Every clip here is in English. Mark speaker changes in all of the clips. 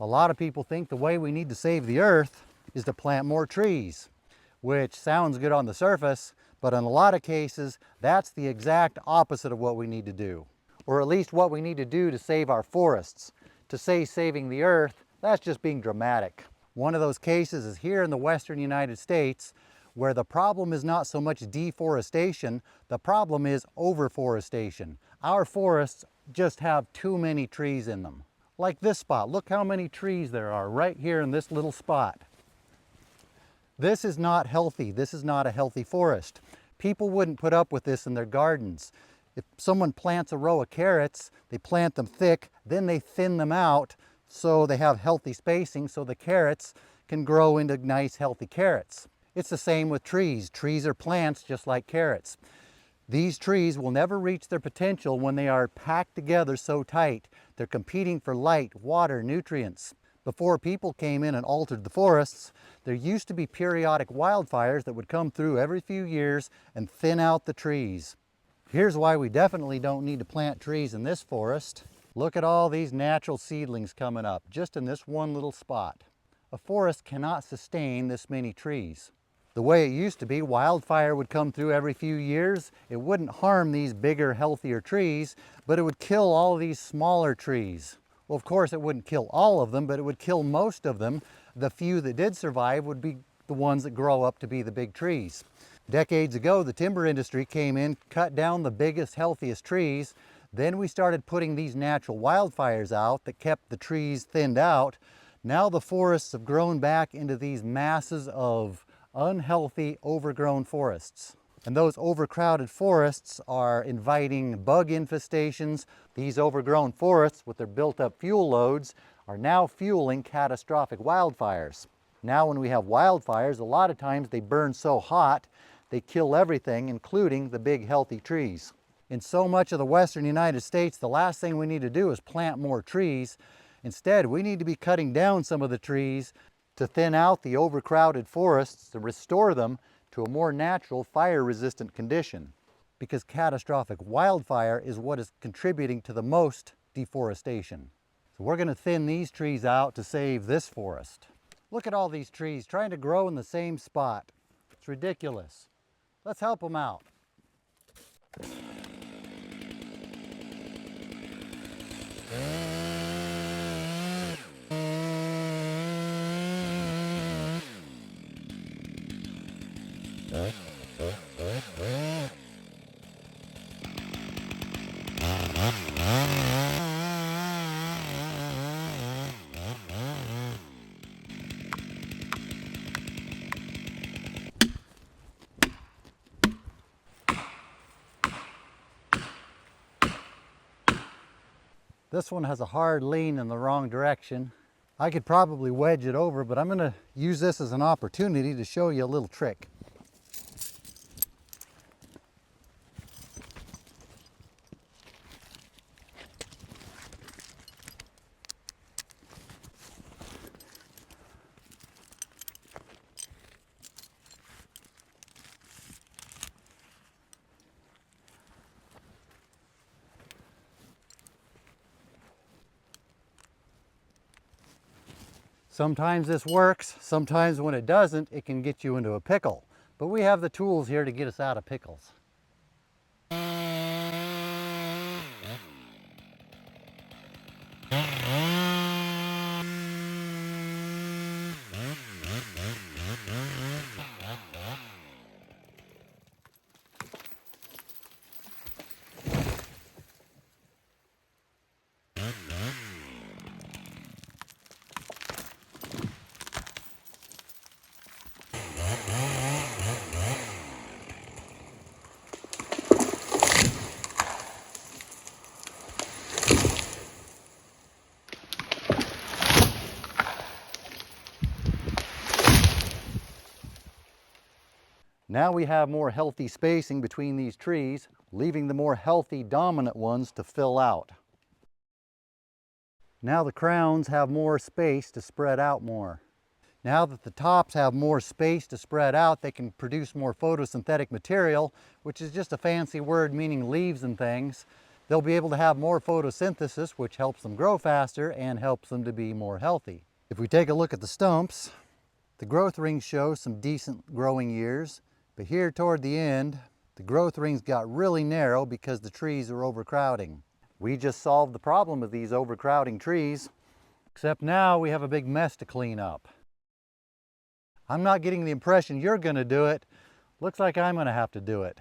Speaker 1: A lot of people think the way we need to save the earth is to plant more trees, which sounds good on the surface, but in a lot of cases, that's the exact opposite of what we need to do. Or at least what we need to do to save our forests. To say saving the earth, that's just being dramatic. One of those cases is here in the western United States, where the problem is not so much deforestation, the problem is overforestation. Our forests just have too many trees in them. Like this spot, look how many trees there are right here in this little spot. This is not healthy. This is not a healthy forest. People wouldn't put up with this in their gardens. If someone plants a row of carrots, they plant them thick, then they thin them out so they have healthy spacing so the carrots can grow into nice healthy carrots. It's the same with trees. Trees are plants just like carrots. These trees will never reach their potential when they are packed together so tight. They're competing for light, water, nutrients. Before people came in and altered the forests, there used to be periodic wildfires that would come through every few years and thin out the trees. Here's why we definitely don't need to plant trees in this forest. Look at all these natural seedlings coming up just in this one little spot. A forest cannot sustain this many trees. The way it used to be, wildfire would come through every few years. It wouldn't harm these bigger, healthier trees, but it would kill all of these smaller trees. Well, of course, it wouldn't kill all of them, but it would kill most of them. The few that did survive would be the ones that grow up to be the big trees. Decades ago, the timber industry came in, cut down the biggest, healthiest trees. Then we started putting these natural wildfires out that kept the trees thinned out. Now the forests have grown back into these masses of unhealthy, overgrown forests. And those overcrowded forests are inviting bug infestations. These overgrown forests, with their built-up fuel loads, are now fueling catastrophic wildfires. Now when we have wildfires, a lot of times they burn so hot, they kill everything, including the big healthy trees. In so much of the western United States, the last thing we need to do is plant more trees. Instead, we need to be cutting down some of the trees to thin out the overcrowded forests, to restore them to a more natural fire-resistant condition. Because catastrophic wildfire is what is contributing to the most deforestation. So we're going to thin these trees out to save this forest. Look at all these trees trying to grow in the same spot. It's ridiculous. Let's help them out. This one has a hard lean in the wrong direction. I could probably wedge it over, but I'm going to use this as an opportunity to show you a little trick. Sometimes this works, sometimes when it doesn't, it can get you into a pickle. But we have the tools here to get us out of pickles. Now we have more healthy spacing between these trees, leaving the more healthy dominant ones to fill out. Now the crowns have more space to spread out more. Now that the tops have more space to spread out, they can produce more photosynthetic material, which is just a fancy word meaning leaves and things. they'll be able to have more photosynthesis, which helps them grow faster and helps them to be more healthy. If we take a look at the stumps, the growth rings show some decent growing years, but here toward the end, the growth rings got really narrow because the trees are overcrowding. We just solved the problem of these overcrowding trees, except now we have a big mess to clean up. I'm not getting the impression you're going to do it. Looks like I'm going to have to do it.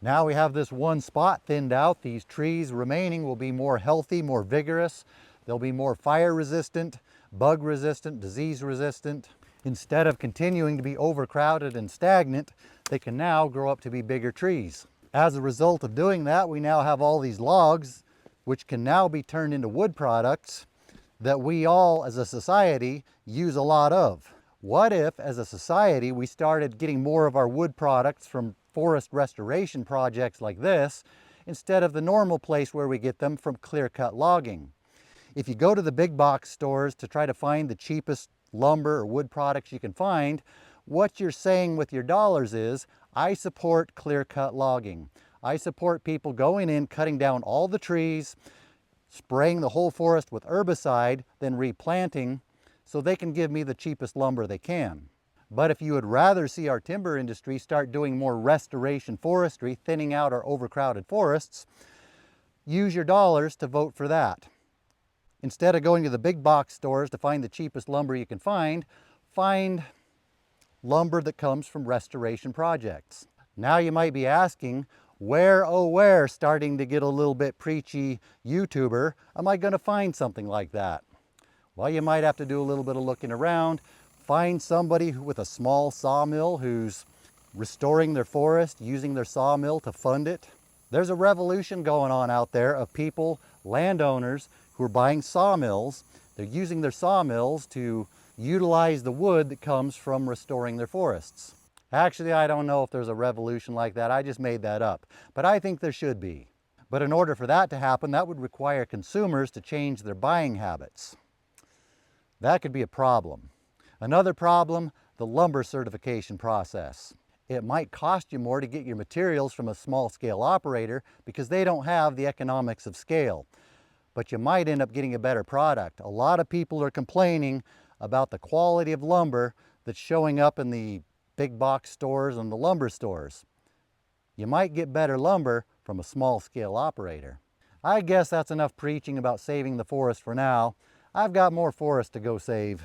Speaker 1: Now we have this one spot thinned out. These trees remaining will be more healthy, more vigorous. They'll be more fire resistant, bug resistant, disease resistant. Instead of continuing to be overcrowded and stagnant, they can now grow up to be bigger trees. As a result of doing that, we now have all these logs, which can now be turned into wood products that we all as a society use a lot of. What if, as a society, we started getting more of our wood products from forest restoration projects like this, instead of the normal place where we get them from clear-cut logging? If you go to the big box stores to try to find the cheapest lumber or wood products you can find, what you're saying with your dollars is, I support clear-cut logging. I support people going in, cutting down all the trees, spraying the whole forest with herbicide, then replanting, so they can give me the cheapest lumber they can. But if you would rather see our timber industry start doing more restoration forestry, thinning out our overcrowded forests, use your dollars to vote for that. Instead of going to the big box stores to find the cheapest lumber you can find lumber that comes from restoration projects. Now you might be asking, where, oh where, starting to get a little bit preachy YouTuber, am I going to find something like that? Well, you might have to do a little bit of looking around. Find somebody with a small sawmill who's restoring their forest, using their sawmill to fund it. There's a revolution going on out there of people, landowners, who are buying sawmills. They're using their sawmills to utilize the wood that comes from restoring their forests. Actually, I don't know if there's a revolution like that. I just made that up. But I think there should be. But in order for that to happen, that would require consumers to change their buying habits. That could be a problem. Another problem, the lumber certification process. It might cost you more to get your materials from a small-scale operator because they don't have the economics of scale. But you might end up getting a better product. A lot of people are complaining about the quality of lumber that's showing up in the big box stores and the lumber stores. You might get better lumber from a small-scale operator. I guess that's enough preaching about saving the forest for now. I've got more forest to go save.